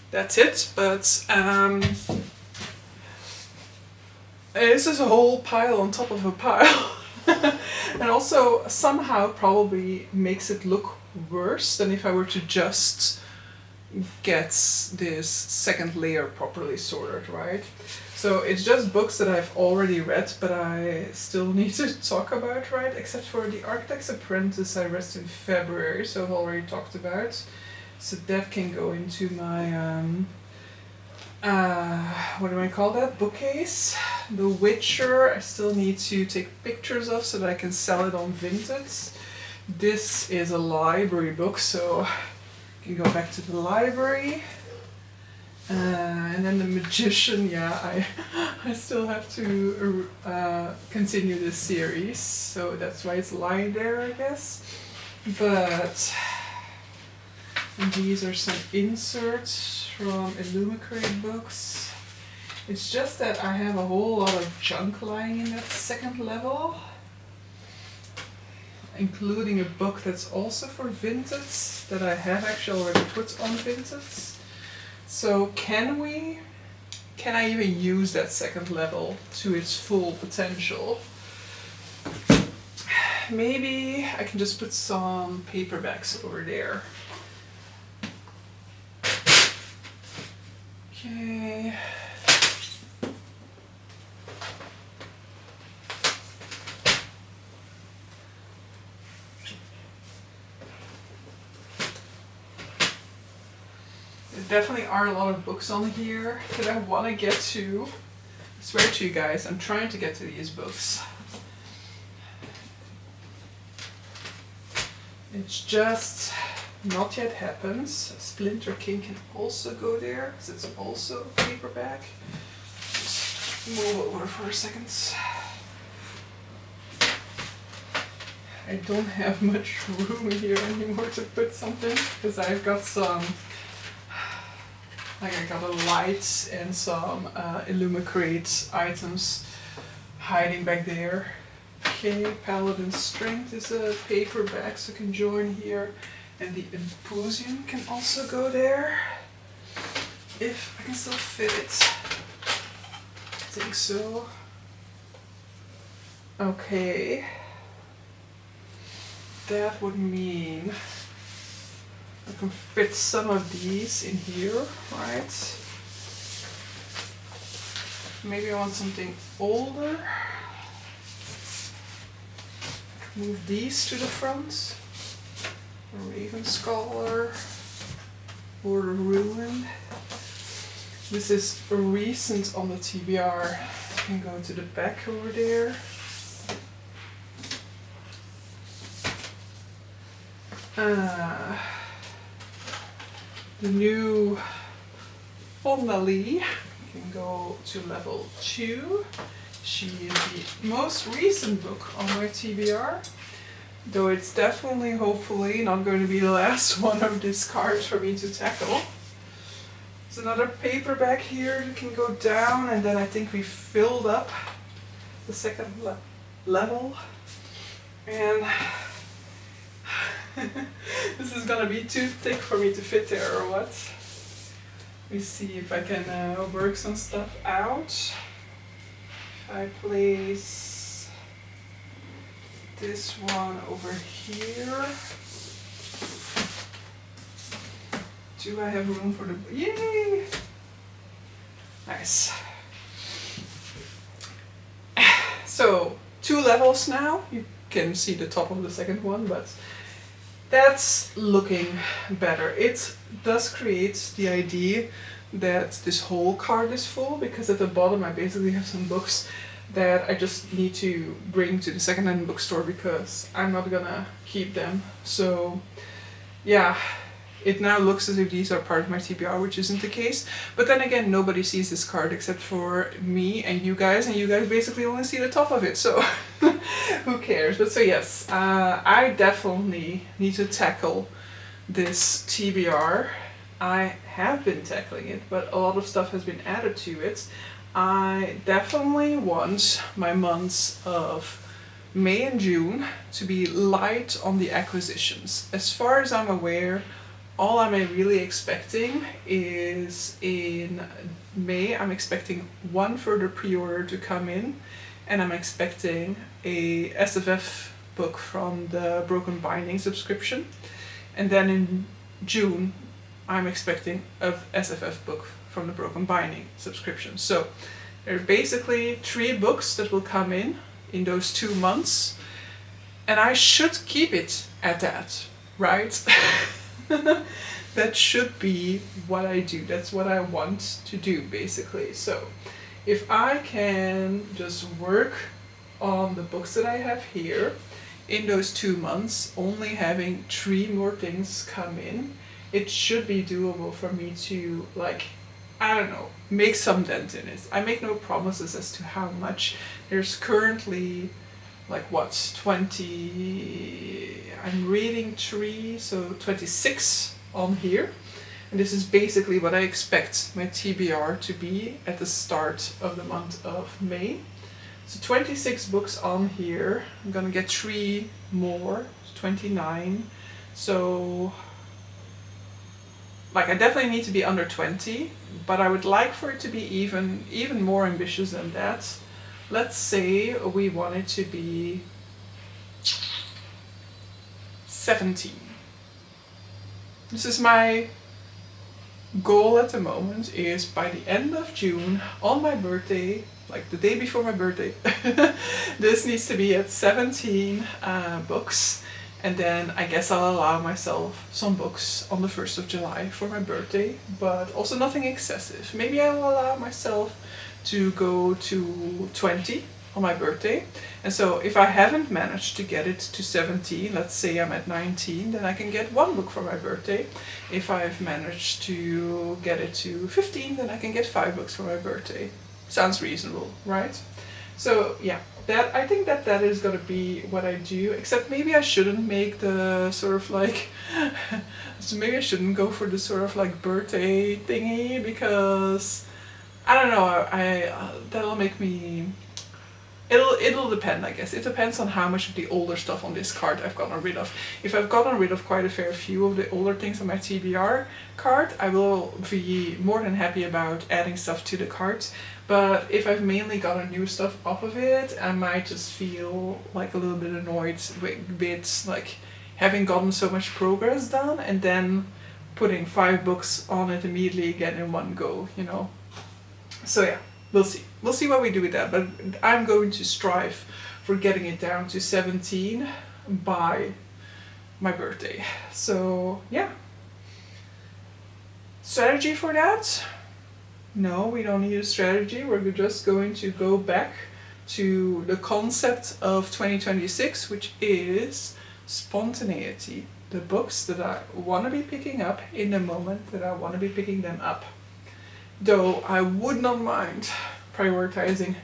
That's it, but this is a whole pile on top of a pile. And also somehow probably makes it look worse than if I were to just get this second layer properly sorted, right? So it's just books that I've already read, but I still need to talk about, right? Except for The Architect's Apprentice, I read in February, so I've already talked about. So that can go into my, what do I call that? Bookcase. The Witcher, I still need to take pictures of so that I can sell it on Vinted. This is a library book, so I can go back to the library. And then The Magician, yeah, I still have to continue this series, so that's why it's lying there, I guess. But these are some inserts from Illumicrate books. It's just that I have a whole lot of junk lying in that second level, including a book that's also for Vinted that I have actually already put on Vinted. So can I even use that second level to its full potential? Maybe I can just put some paperbacks over there. Okay. There definitely are a lot of books on here that I want to get to. I swear to you guys, I'm trying to get to these books. It's just not yet happens. Splinter King can also go there, because it's also a paperback. Just move over for a second. I don't have much room here anymore to put something, because I've got some, like I got a light and some Illumicrate items hiding back there. Okay, Paladin Strength is a paperback, so can join here. And the Imposium can also go there, if I can still fit it. I think so. Okay. That would mean I can fit some of these in here, right? Maybe I want something older. Move these to the front. Raven Scholar or Ruin. This is recent on the TBR, can go to the back over there. The new Fondali can go to level 2. She is the most recent book on my TBR, though it's definitely, hopefully, not going to be the last one of this card for me to tackle. There's another paperback here that can go down, and then I think we filled up the second level. And this is gonna be too thick for me to fit there, or what? Let me see if I can work some stuff out. If I place this one over here. Do I have room for the... Yay! Nice. So, 2 levels now. You can see the top of the second one, but that's looking better. It does create the idea that this whole card is full, because at the bottom I basically have some books that I just need to bring to the secondhand bookstore because I'm not gonna keep them. So yeah, it now looks as if these are part of my TBR, which isn't the case. But then again, nobody sees this card except for me and you guys basically only see the top of it, so who cares? But so yes, I definitely need to tackle this TBR. I have been tackling it, but a lot of stuff has been added to it. I definitely want my months of May and June to be light on the acquisitions. As far as I'm aware, all I'm really expecting is in May, I'm expecting 1 further pre-order to come in, and I'm expecting a SFF book from the Broken Binding subscription. And then in June, I'm expecting a SFF book from the Broken Binding subscription. So there are basically 3 books that will come in those 2 months, and I should keep it at that, right? That should be what I do. That's what I want to do, basically. So if I can just work on the books that I have here in those 2 months, only having 3 more things come in, it should be doable for me to, like, I don't know, make some dent in it. I make no promises as to how much. There's currently, like, what, 20, I'm reading 3, so 26 on here. And this is basically what I expect my TBR to be at the start of the month of May. So 26 books on here. I'm gonna get 3 more, 29. So, like, I definitely need to be under 20, but I would like for it to be even more ambitious than that. Let's say we want it to be 17. This is my goal at the moment, is by the end of June, on my birthday, like the day before my birthday, this needs to be at 17 books. And then I guess I'll allow myself some books on the 1st of July for my birthday, but also nothing excessive. Maybe I'll allow myself to go to 20 on my birthday. And so if I haven't managed to get it to 17, let's say I'm at 19, then I can get 1 book for my birthday. If I've managed to get it to 15, then I can get 5 books for my birthday. Sounds reasonable, right? So yeah, that, I think that is gonna be what I do, except maybe I shouldn't make the sort of like, so maybe I shouldn't go for the sort of like birthday thingy, because I don't know, that'll make me, it'll depend, I guess. It depends on how much of the older stuff on this card I've gotten rid of. If I've gotten rid of quite a fair few of the older things on my TBR card, I will be more than happy about adding stuff to the cards. But if I've mainly gotten new stuff off of it, I might just feel like a little bit annoyed with like having gotten so much progress done and then putting 5 books on it immediately again in one go, you know. So yeah, we'll see. We'll see what we do with that, but I'm going to strive for getting it down to 17 by my birthday. So yeah. Strategy for that? No, we don't need a strategy. We're just going to go back to the concept of 2026, which is spontaneity. The books that I want to be picking up in the moment that I want to be picking them up. Though I would not mind prioritizing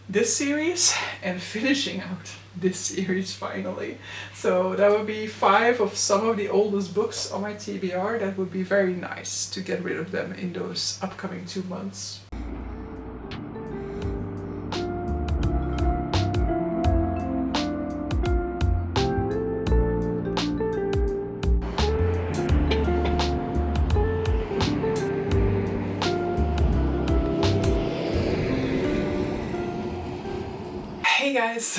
this series and finishing out this series finally. So that would be 5 of some of the oldest books on my TBR. That would be very nice to get rid of them in those upcoming 2 months. Hey guys,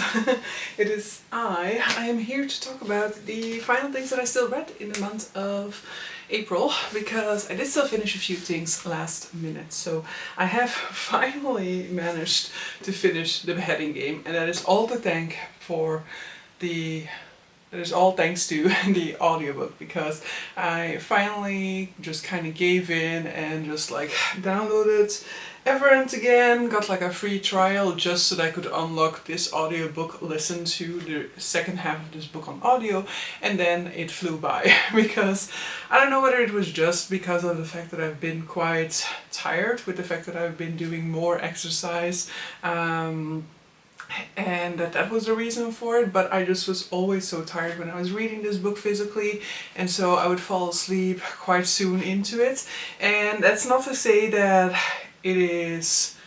it is I am here to talk about the final things that I still read in the month of April, because I did still finish a few things last minute. So I have finally managed to finish The Beheading Game, and that is all to thank for the That is all thanks to the audiobook, because I finally just kind of gave in and just like downloaded Everent again, got like a free trial just so that I could unlock this audiobook, listen to the second half of this book on audio, and then it flew by because I don't know whether it was just because of the fact that I've been quite tired with the fact that I've been doing more exercise, and that was the reason for it, but I just was always so tired when I was reading this book physically, and so I would fall asleep quite soon into it. And that's not to say that it is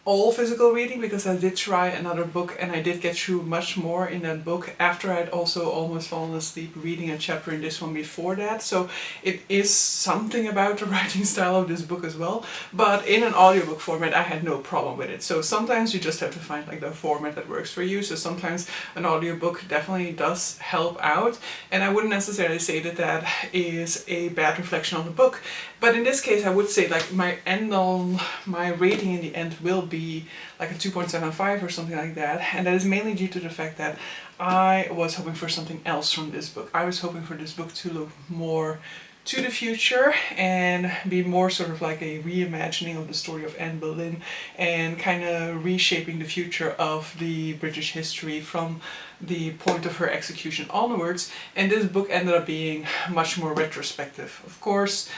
all physical reading, because I did try another book and I did get through much more in that book after I'd also almost fallen asleep reading a chapter in this one before that. So it is something about the writing style of this book as well, but in an audiobook format I had no problem with it. So sometimes you just have to find like the format that works for you. So sometimes an audiobook definitely does help out, and I wouldn't necessarily say that that is a bad reflection on the book. But in this case I would say like my rating in the end will be like a 2.75 or something like that, and that is mainly due to the fact that I was hoping for something else from this book. I was hoping for this book to look more to the future and be more sort of like a reimagining of the story of Anne Boleyn and kind of reshaping the future of the British history from the point of her execution onwards, and this book ended up being much more retrospective. Of course,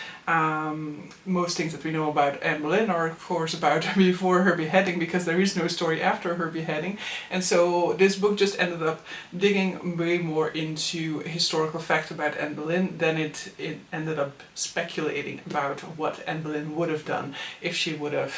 most things that we know about Anne Boleyn are of course about before her beheading, because there is no story after her beheading, and so this book just ended up digging way more into historical facts about Anne Boleyn than it ended up speculating about what Anne Boleyn would have done if she would have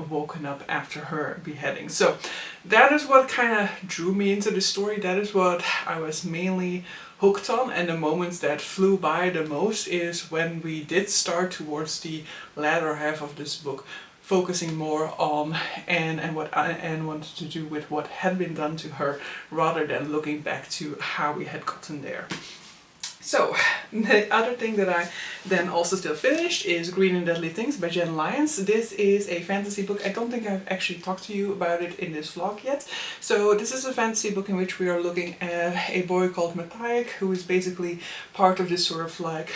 woken up after her beheading. So that is what kind of drew me into the story. That is what I was mainly hooked on, and the moments that flew by the most is when we did start towards the latter half of this book, focusing more on Anne and what Anne wanted to do with what had been done to her, rather than looking back to how we had gotten there. So, the other thing that I then also still finished is Green and Deadly Things by Jen Lyons. This is a fantasy book. I don't think I've actually talked to you about it in this vlog yet. So this is a fantasy book in which we are looking at a boy called Matthias, who is basically part of this sort of like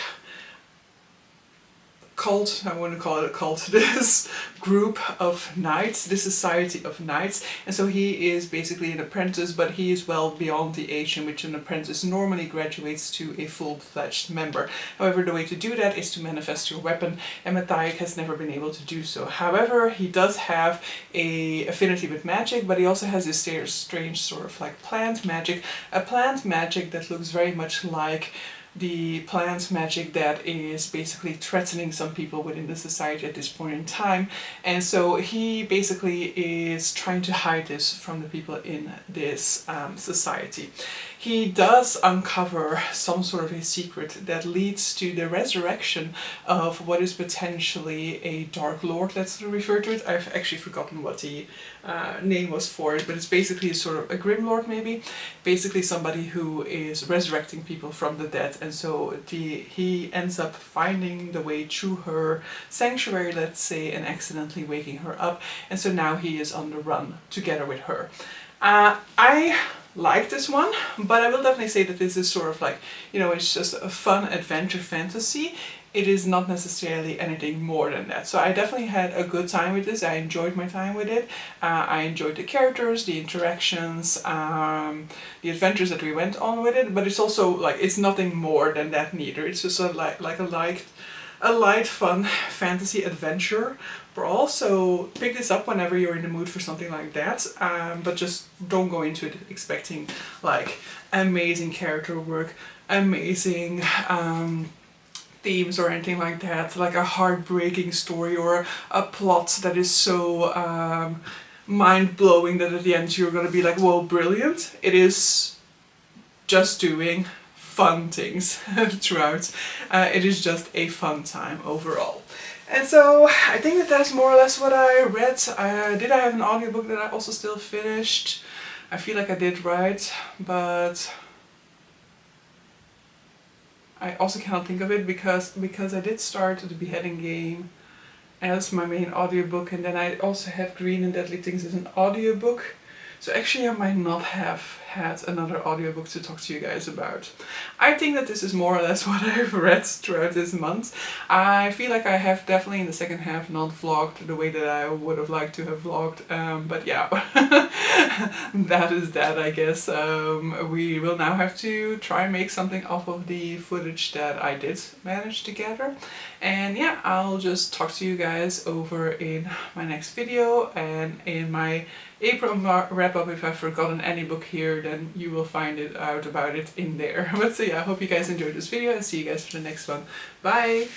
cult, I wouldn't call it a cult, this group of knights, this society of knights, and so he is basically an apprentice, but he is well beyond the age in which an apprentice normally graduates to a full-fledged member. However, the way to do that is to manifest your weapon, and Matthias has never been able to do so. However, he does have a affinity with magic, but he also has this strange sort of like plant magic, a plant magic that looks very much like the plant magic that is basically threatening some people within the society at this point in time, and so he basically is trying to hide this from the people in this society. He does uncover some sort of a secret that leads to the resurrection of what is potentially a Dark Lord, let's refer to it. I've actually forgotten what the name was for it, but it's basically a sort of a Grim Lord maybe. Basically somebody who is resurrecting people from the dead, and so he ends up finding the way through her sanctuary, let's say, and accidentally waking her up, and so now he is on the run together with her. I like this one, but I will definitely say that this is sort of like, you know, it's just a fun adventure fantasy. it is not necessarily anything more than that. So I definitely had a good time with this. I enjoyed my time with it. I enjoyed the characters, the interactions, the adventures that we went on with it. But it's also like, it's nothing more than that neither. It's just a light, fun fantasy adventure. But also pick this up whenever you're in the mood for something like that. But just don't go into it expecting like amazing character work, amazing themes or anything like that, like a heartbreaking story or a plot that is so mind-blowing that at the end you're gonna be like, whoa, brilliant. It is just doing fun things throughout. It is just a fun time overall. And so I think that that's more or less what I read. Did I have an audiobook that I also still finished? I feel like I did, right? But I also cannot think of it because I did start The Beheading Game as my main audiobook, and then I also had Green and Deadly Things as an audiobook. So actually I might not have had another audiobook to talk to you guys about. I think that this is more or less what I've read throughout this month. I feel like I have definitely in the second half not vlogged the way that I would have liked to have vlogged, but yeah, that is that, I guess. We will now have to try and make something off of the footage that I did manage to gather. And yeah, I'll just talk to you guys over in my next video and in my April wrap up. If I've forgotten any book here, then you will find it out about it in there. But so yeah, I hope you guys enjoyed this video and see you guys for the next one. Bye!